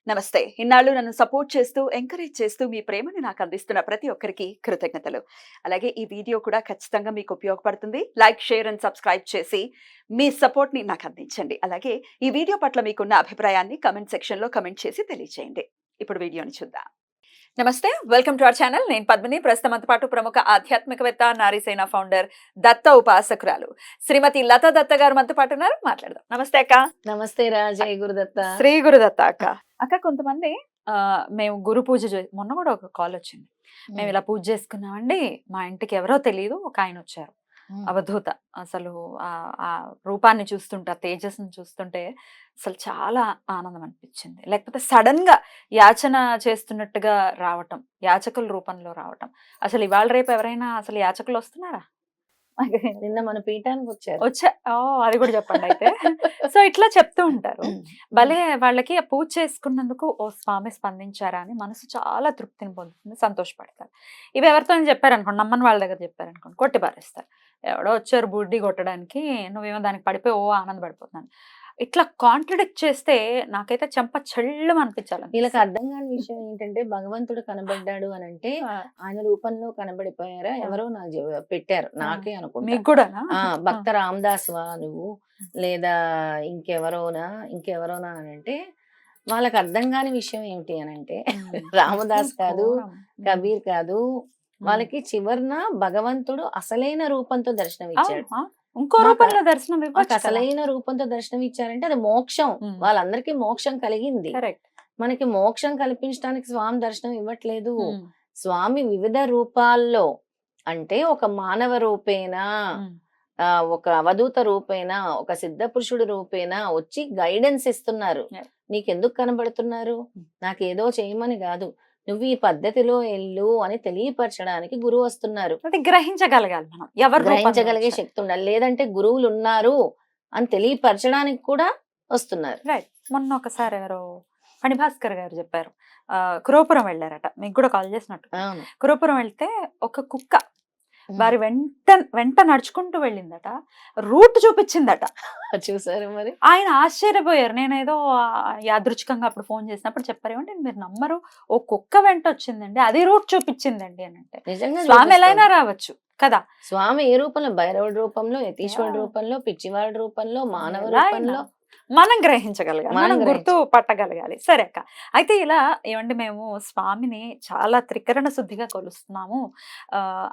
నమస్తే. ఇన్నాళ్ళు నన్ను సపోర్ట్ చేస్తూ, ఎంకరేజ్ చేస్తూ మీ ప్రేమని నాకు అందిస్తున్న ప్రతి ఒక్కరికి కృతజ్ఞతలు. అలాగే ఈ వీడియో కూడా ఖచ్చితంగా మీకు ఉపయోగపడుతుంది. లైక్, షేర్ అండ్ సబ్స్క్రైబ్ చేసి మీ సపోర్ట్‌ని నాకు అందించండి. అలాగే ఈ వీడియో పట్ల మీకున్న అభిప్రాయాన్ని కామెంట్ సెక్షన్‌లో కామెంట్ చేసి తెలియజేయండి. ఇప్పుడు వీడియోని చూద్దాం. నమస్తే. Welcome to our channel. నేను పద్మిని. ప్రస్తుతం మనతో పాటు ప్రముఖ ఆధ్యాత్మికవేత్త, నారీసేన ఫౌండర్, దత్త ఉపాసకురాలు శ్రీమతి లతా దత్త గారు మనతో పాటు ఉన్నారు. మాట్లాడదాం. నమస్తే అక్క. నమస్తే రా. జై గురుదత్త. శ్రీ గురుదత్త అక్క. అక్క కొంతమంది మేము గురు పూజ మొన్న కూడా ఒక కాల్ వచ్చింది. మేము ఇలా పూజ చేసుకున్నామండి, మా ఇంటికి ఎవరో తెలియదు, ఒక ఆయన వచ్చారు, అవధూత. అసలు ఆ రూపాన్ని చూస్తుంటే, ఆ తేజస్సును చూస్తుంటే అసలు చాలా ఆనందం అనిపించింది. లేకపోతే సడన్ గా యాచన చేస్తున్నట్టుగా రావటం, యాచకుల రూపంలో రావటం. అసలు ఇవాళ రేపు ఎవరైనా అసలు యాచకులు వస్తున్నారా? నిన్న మన పీఠానికి వచ్చారు. అది కూడా చెప్పండి అయితే. సో ఇట్లా చెప్తూ ఉంటారు. భలే వాళ్ళకి ఆ పూజ చేసుకున్నందుకు ఓ స్వామి స్పందించారా అని మనసు చాలా తృప్తిని పొందుతుంది, సంతోషపడతారు. ఇవి ఎవరితో చెప్పారనుకోండి, నమ్మని వాళ్ళ దగ్గర చెప్పారనుకోండి, కొట్టి పారేస్తారు. ఎవడో వచ్చారు బుడ్డి కొట్టడానికి, నువ్వేమో దానికి పడిపోయి ఆనందపడిపోతున్నాను. ఇట్లా కాంట్రడిక్ట్ చేస్తే నాకైతే చెంప చెల్లు అనిపించాలి. వీళ్ళకి అర్థం కాని విషయం ఏంటంటే, భగవంతుడు కనబడ్డాడు అని అంటే ఆయన రూపంలో కనబడిపోయారా ఎవరో నాకు పెట్టారు, నాకే అనుకుంటా. మీకు కూడా భక్త రామదాస్ వా నువ్వు, లేదా ఇంకెవరోనా అని అంటే వాళ్ళకి అర్థం కాని విషయం ఏమిటి అని అంటే, రామదాస్ కాదు, కబీర్ కాదు, వాళ్ళకి చివరిన భగవంతుడు అసలైన రూపంతో దర్శనం ఇచ్చాడు. ఇంకో రూపంలో దర్శనం అసలైన రూపంతో దర్శనం ఇచ్చారంటే అది మోక్షం. వాళ్ళందరికీ మోక్షం కలిగింది. మనకి మోక్షం కల్పించడానికి స్వామి దర్శనం ఇవ్వట్లేదు. స్వామి వివిధ రూపాల్లో, అంటే ఒక మానవ రూపేనా, ఒక అవధూత రూపేనా, ఒక సిద్ధ పురుషుడు రూపేనా వచ్చి గైడెన్స్ ఇస్తున్నారు. నీకెందుకు కనబడుతున్నారు, నాకేదో చేయమని కాదు, నువ్వు ఈ పద్ధతిలో వెళ్ళు అని తెలియపరచడానికి గురువు వస్తున్నారు. గ్రహించగలగాలి మనం, ఎవరు గ్రహించగలిగే శక్తి ఉండాలి. లేదంటే గురువులు ఉన్నారు అని తెలియపరచడానికి కూడా వస్తున్నారు. రైట్. మొన్న ఒకసారి ఎవరో ఫణిభాస్కర్ గారు చెప్పారు, కురోపురం వెళ్ళారట, మీకు కూడా కాల్ చేసినట్టు. కురోపురం వెళ్తే ఒక కుక్క వారి వెంట నడుచుకుంటూ వెళ్ళిందట, రూట్ చూపించిందట. చూసారు మరి, ఆయన ఆశ్చర్యపోయారు. నేనేదో యాదృచ్ఛికంగా అప్పుడు ఫోన్ చేసినప్పుడు చెప్పారు, ఏమంటే మీరు నమ్మరు, ఓ కుక్క వెంట వచ్చిందండి, అది రూట్ చూపించిందండి అని. అంటే నిజంగా స్వామి ఎలా అయినా రావచ్చు కదా. స్వామి ఏ రూపంలో, భైరవుడి రూపంలో, యతీశ్వరుడి రూపంలో, పిచ్చివాడి రూపంలో, మానవ రూపంలో మనం గ్రహించగలగాలి, మనం గుర్తు పట్టగలగాలి. సరే అక్క, అయితే ఇలా ఏమంటే మేము స్వామిని చాలా త్రికరణ శుద్ధిగా కొలుస్తున్నాము.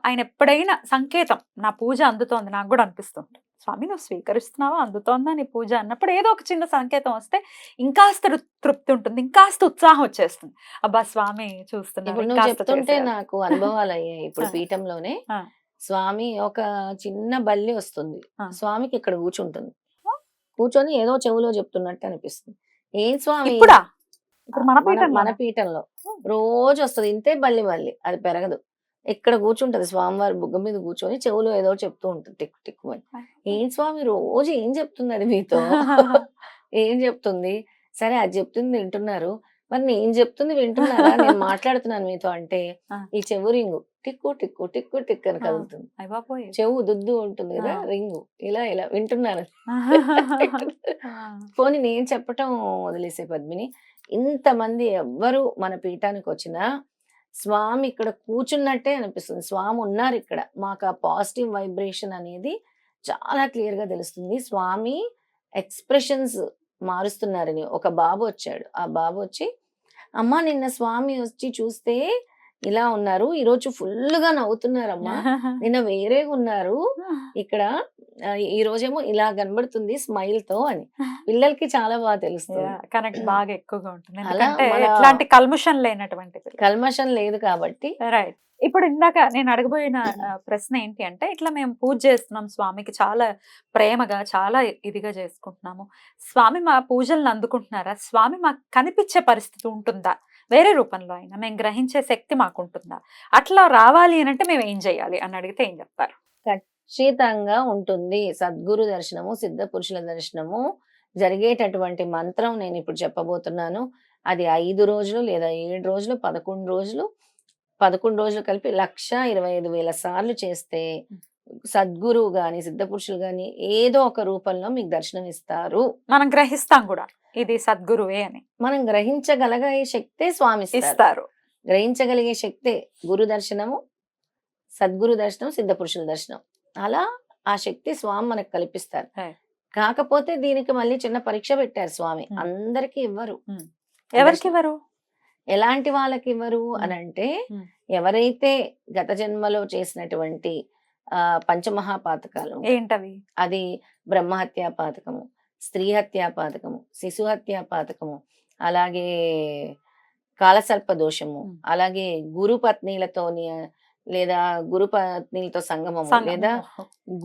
ఆయన ఎప్పుడైనా సంకేతం, నా పూజ అందుతోంది, నాకు కూడా అనిపిస్తుంది, స్వామి నువ్వు స్వీకరిస్తున్నావా, అందుతోందా నీ పూజ అన్నప్పుడు ఏదో ఒక చిన్న సంకేతం వస్తే ఇంకాస్త తృప్తి ఉంటుంది, ఇంకాస్త ఉత్సాహం వచ్చేస్తుంది. అబ్బా స్వామి చూస్తున్నా చెప్తుంటే నాకు అనుభవాలు అయ్యాయి. ఇప్పుడు పీఠంలోనే స్వామి ఒక చిన్న బల్లి వస్తుంది, స్వామికి ఇక్కడ కూర్చుంటుంది, కూర్చొని ఏదో చెవులో చెప్తున్నట్టు అనిపిస్తుంది. ఏం స్వామి ఇప్పుడు మన పీఠంలో రోజు వస్తుంది, ఇంతే బల్లి అది పెరగదు, ఇక్కడ కూర్చుంటది, స్వామివారి బుగ్గ మీద కూర్చొని చెవులో ఏదో చెప్తూ ఉంటుంది టిక్ టిక్ అని. ఏం స్వామి రోజు ఏం చెప్తుంది అది మీతో, ఏం చెప్తుంది, సరే అది చెప్తుంది వింటున్నారు, మరి నేను చెప్తుంది వింటున్నారా, నేను మాట్లాడుతున్నాను మీతో అంటే ఈ చెవు రింగు టిక్కు టిక్కు టిక్కు టిక్ అని కదులుతుంది. చెవు దుద్దు ఉంటుంది కదా, రింగు ఇలా ఇలా వింటున్నాను. పోనీ నేను చెప్పటం వదిలేసే పద్మిని, ఇంతమంది ఎవ్వరు మన పీఠానికి వచ్చినా స్వామి ఇక్కడ కూర్చున్నట్టే అనిపిస్తుంది, స్వామి ఉన్నారు ఇక్కడ. మాకు ఆ పాజిటివ్ వైబ్రేషన్ అనేది చాలా క్లియర్ గా తెలుస్తుంది. స్వామి ఎక్స్ప్రెషన్స్ మారుస్తున్నారని. ఒక బాబు వచ్చాడు, ఆ బాబు వచ్చి, అమ్మ నిన్న స్వామి వచ్చి చూస్తే ఇలా ఉన్నారు, ఈ రోజు ఫుల్ గా నవ్వుతున్నారమ్మా, నిన్న వేరేగా ఉన్నారు, ఇక్కడ ఈ రోజేమో ఇలా కనబడుతుంది స్మైల్ తో అని. పిల్లలకి చాలా బాగా తెలుస్తుంది, కనెక్ట్ బాగా ఎక్కువగా ఉంటుంది, ఎట్లాంటి కల్మషం లేదు కాబట్టి. రైట్. ఇప్పుడు ఇందాక నేను అడగబోయిన ప్రశ్న ఏంటి అంటే, ఇట్లా మేము పూజ చేస్తున్నాం స్వామికి, చాలా ప్రేమగా చాలా ఇదిగా చేసుకుంటున్నాము, స్వామి మా పూజలను అందుకుంటున్నారా, స్వామి మాకు కనిపించే పరిస్థితి ఉంటుందా, వేరే రూపంలో అయినా మేము గ్రహించే శక్తి మాకుంటుందా, అట్లా రావాలి అని అంటే మేము ఏం చేయాలి అని అడిగితే ఏం చెప్తారు? ఖచ్చితంగా ఉంటుంది. సద్గురు దర్శనము, సిద్ధ పురుషుల దర్శనము జరిగేటటువంటి మంత్రం నేను ఇప్పుడు చెప్పబోతున్నాను. అది 5 రోజులు లేదా 7 రోజులు, 11 రోజులు కలిపి 1,25,000 సార్లు చేస్తే సద్గురువు గాని సిద్ధ పురుషులు గాని ఏదో ఒక రూపంలో మీకు దర్శనం ఇస్తారు. మనం గ్రహిస్తాం కూడా ఇది సద్గురువే అని మనం గ్రహించగలిగే శక్తే స్వామి ఇస్తారు. ఇస్తారు. గ్రహించగలిగే శక్తే గురు దర్శనము, సద్గురు దర్శనం, సిద్ధ పురుషుల దర్శనం. అలా ఆ శక్తి స్వామి మనకు కల్పిస్తారు. Right. కాకపోతే దీనికి మళ్ళీ చిన్న పరీక్ష పెట్టారు స్వామి. అందరికి ఇవ్వరు. ఎవరికి ఇవ్వరు? ఎలాంటి వాళ్ళకి ఇవ్వరు అని అంటే ఎవరైతే గత జన్మలో చేసినటువంటి పంచమహాపాతకాలు, ఏంటవి? అది బ్రహ్మహత్యా పాతకము, స్త్రీ హత్యా పాతకము, శిశు హత్యా పాతకము, అలాగే కాలసర్ప దోషము, అలాగే గురు పత్నిలతోని లేదా గురు పత్నిలతో సంగమము, లేదా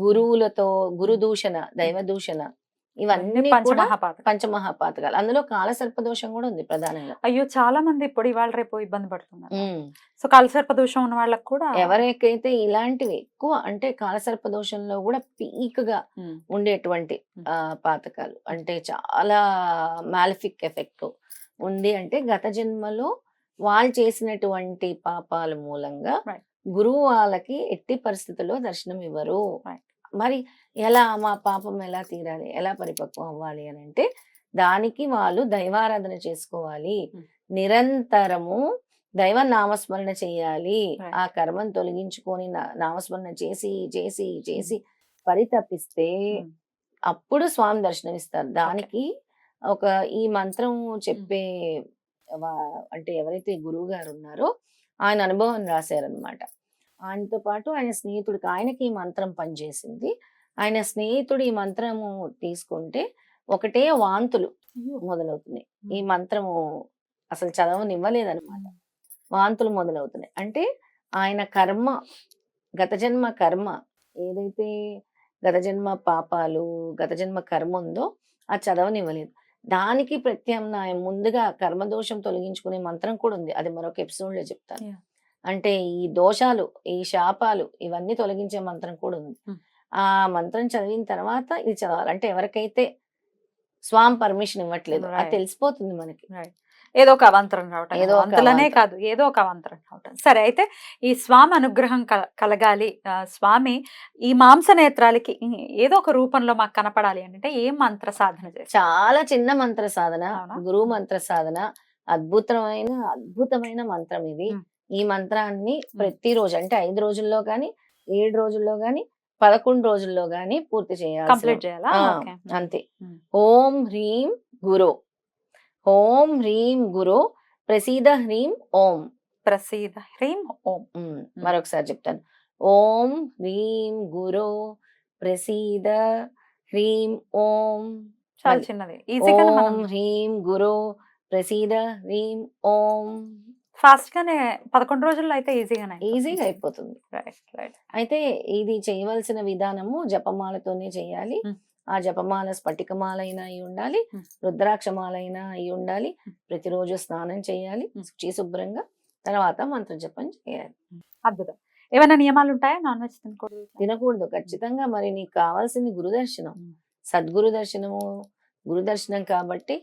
గురువులతో గురు దూషణ, దైవ దూషణ, ఇవన్నీ కూడా పంచమహాపాతకాలు. పంచమహాపాతకాలు. అందులో కాలసర్ప దోషం కూడా ఉంది ప్రధానంగా. అయ్యో చాలా మంది ఇప్పుడు ఇవాళ రేపు ఇబ్బంది పడుతున్నారు. సో కాలసర్ప దోషం ఉన్న వాళ్ళకి కూడా ఎవరికైతే ఇలాంటివి ఎక్కువ అంటే కాలసర్ప దోషంలో కూడా పీక్ గా ఉండేటువంటి పాతకాలు అంటే చాలా మాలిఫిక్ ఎఫెక్ట్ ఉంది. అంటే గత జన్మలో వాళ్ళు చేసినటువంటి పాపాల మూలంగా గురువు వాళ్ళకి ఎట్టి పరిస్థితుల్లో దర్శనం ఇవ్వరు. మరి ఎలా మా పాపం ఎలా తీరాలి, ఎలా పరిపక్వం అవ్వాలి అని అంటే దానికి వాళ్ళు దైవారాధన చేసుకోవాలి, నిరంతరము దైవ నామస్మరణ చేయాలి. ఆ కర్మను తొలగించుకొని నామస్మరణ చేసి చేసి చేసి పరితపిస్తే అప్పుడు స్వామి దర్శనం ఇస్తారు. దానికి ఒక ఈ మంత్రం చెప్పే అంటే ఎవరైతే గురువు గారు ఉన్నారో ఆయన అనుభవం రాశారనమాట. ఆయనతో పాటు ఆయన స్నేహితుడికి, ఆయనకి ఈ మంత్రం పనిచేసింది. ఆయన స్నేహితుడు ఈ మంత్రము తీసుకుంటే ఒకటే వాంతులు మొదలవుతున్నాయి. ఈ మంత్రము అసలు చదవనివ్వలేదన్నమాట. వాంతులు మొదలవుతున్నాయి. అంటే ఆయన కర్మ, గత జన్మ కర్మ ఏదైతే గత జన్మ పాపాలు, గత జన్మ కర్మ ఉందో అది చదవనివ్వలేదు. దానికి ప్రత్యామ్నాయం ముందుగా కర్మదోషం తొలగించుకునే మంత్రం కూడా ఉంది. అది మరొక ఎపిసోడ్ లో చెప్తాను. అంటే ఈ దోషాలు, ఈ శాపాలు ఇవన్నీ తొలగించే మంత్రం కూడా ఉంది. ఆ మంత్రం చదివిన తర్వాత ఇది చదవాలి. అంటే ఎవరికైతే స్వామి పర్మిషన్ ఇవ్వట్లేదు అది తెలిసిపోతుంది మనకి. ఏదో ఒక అవంతరం రావటం, ఏదో అంతలనే కాదు ఏదో ఒక అవంతరం రావటం. సరే, అయితే ఈ స్వామి అనుగ్రహం కలగాలి, స్వామి ఈ మాంస నేత్రాలకి ఏదో ఒక రూపంలో మాకు కనపడాలి అంటే ఏం మంత్ర సాధన చేయాలి? చాలా చిన్న మంత్ర సాధన, గురువు మంత్ర సాధన. అద్భుతమైన మంత్రం ఇది. ఈ మంత్రాన్ని ప్రతిరోజు అంటే 5 రోజుల్లో గాని, 7 రోజుల్లో గాని, 11 రోజుల్లో గాని పూర్తి చేయాలి. కంప్లీట్ చేయాలా? అంతే. ఓం హ్రీం గురో, ఓం హ్రీం గురో, ప్రసీద హ్రీం ఓం. ప్రసీద హ్రీం ఓం. మరొకసారి చెప్తాను. ఓం హ్రీం గురో, ప్రసీద హ్రీం ఓం. చాలా చిన్నది. ఓం హ్రీం గురో, ప్రసీద హ్రీం ఓం. ఫాస్ట్ గానే 11 రోజుల్లో అయితే ఈజీగా అయిపోతుంది. అయితే ఇది చేయవలసిన విధానము జపమాలతోనే చేయాలి. ఆ జపమాల స్ఫటికమాల అయినా అయి ఉండాలి, రుద్రాక్షమాల అయినా అయి ఉండాలి. ప్రతిరోజు స్నానం చేయాలి శుచి శుభ్రంగా, తర్వాత మంత్ర జపం చేయాలి. అద్భుతం. ఏమైనా నియమాలు ఉంటాయా? నాన్ వెజ్ తినకూడదు ఖచ్చితంగా. మరి నీకు కావాల్సింది గురు దర్శనం, సద్గురు దర్శనము. గురు దర్శనం కాబట్టి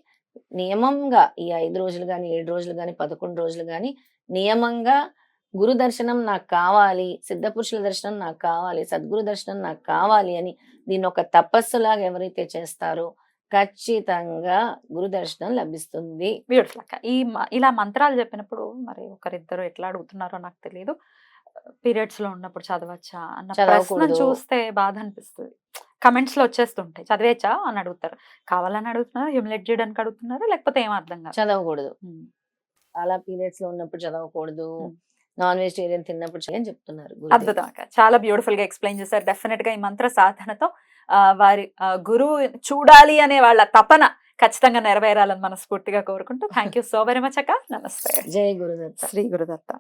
నియమంగా ఈ 5 రోజులు గాని, 7 రోజులు గాని, 11 రోజులు గాని నియమంగా గురు దర్శనం నాకు కావాలి, సిద్ధ పురుషుల దర్శనం నాకు కావాలి, సద్గురు దర్శనం నాకు కావాలి అని దీన్ని ఒక తపస్సులాగా ఎవరైతే చేస్తారో ఖచ్చితంగా గురు దర్శనం లభిస్తుంది. బ్యూటిఫుల్ అక్క. ఇలా మంత్రాలు చెప్పినప్పుడు మరి ఒకరిద్దరు ఎట్లా అడుగుతున్నారో నాకు తెలియదు, పీరియడ్స్ లో ఉన్నప్పుడు చదవచ్చా అన్న ప్రశ్న చూస్తే బాధ అనిపిస్తుంది. కమెంట్స్ లో వచ్చేస్తుంటాయి, చదివేచ్చా అని అడుగుతారు. కావాలని అడుగుతున్నారు, హ్యూమిలేట్ చేయడానికి అడుగుతున్నారు, లేకపోతే ఏం అర్థం కాదు. చదవకూడదు, అలా పీరియడ్స్ లో ఉన్నప్పుడు చదవకూడదు, నాన్ వెజిటేరియన్ తిన్నప్పుడు చేయని చెప్తున్నారు. అద్భుతం అక్క, చాలా బ్యూటిఫుల్ గా ఎక్స్ప్లెయిన్ చేశారు. డెఫినెట్ గా ఈ మంత్ర సాధనతో వారి గురువు చూడాలి అనే వాళ్ళ తపన ఖచ్చితంగా నెరవేరాలని మనస్ఫూర్తిగా కోరుకుంటూ thank you so very much అక్క. నమస్తే. జై గురుదత్త. శ్రీ గురుదత్త.